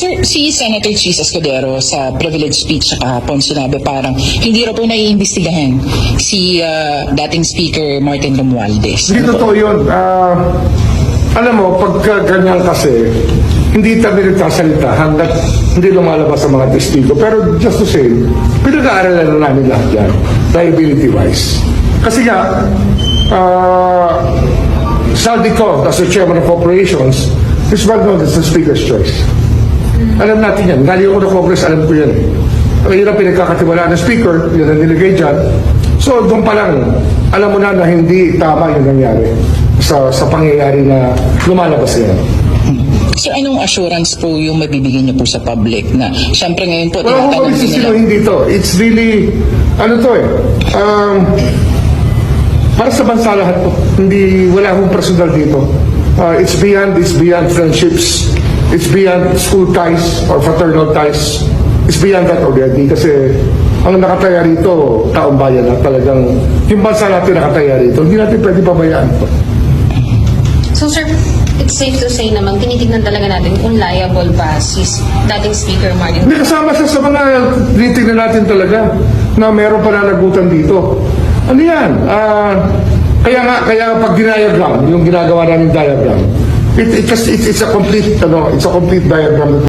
Sir, si Senator Chis Escudero sa privilege speech kahapon sinabi parang hindi raw po naiimbestigahan si dating Speaker Martin Romualdez. Hindi totoo yun. Alam mo, pagka ganyan kasi, hindi tayo nagsasalita hanggat hindi lumalabas sa mga testigo. Pero just to say, pinag-aaralan na namin lahat yan, liability-wise. Kasi nga, Saldi ko, as the chairman of operations, is well known as the Speaker's choice. Alam natin yan. Galing ako ng Congress, alam ko yan. Yun ang pinagkakatiwalaan ng Speaker, yun ang nilagay dyan. So, doon pa lang, alam mo na hindi tama yung nangyari sa pangyayari na lumalabas yan. Sir, anong assurance po yung mabibigyan niyo po sa public na syempre ngayon po Wala akong pagsisinungaling dito. It's really, para sa bansa lahat po. Wala akong personal dito. It's beyond friendships. It's beyond school ties or fraternal ties. It's beyond that already kasi ang nakataya rito, taong bayan na talagang yung bansa natin nakataya rito. Hindi natin pwede pabayaan po. So sir, it's safe to say naman, tinitignan talaga natin kung liable ba si dating Speaker Martin. Hindi kasama siya sa mga tinitignan natin talaga na meron pananagutan dito. Ano yan? Kaya pag diagram, yung ginagawa namin diagram, it's a complete diagram.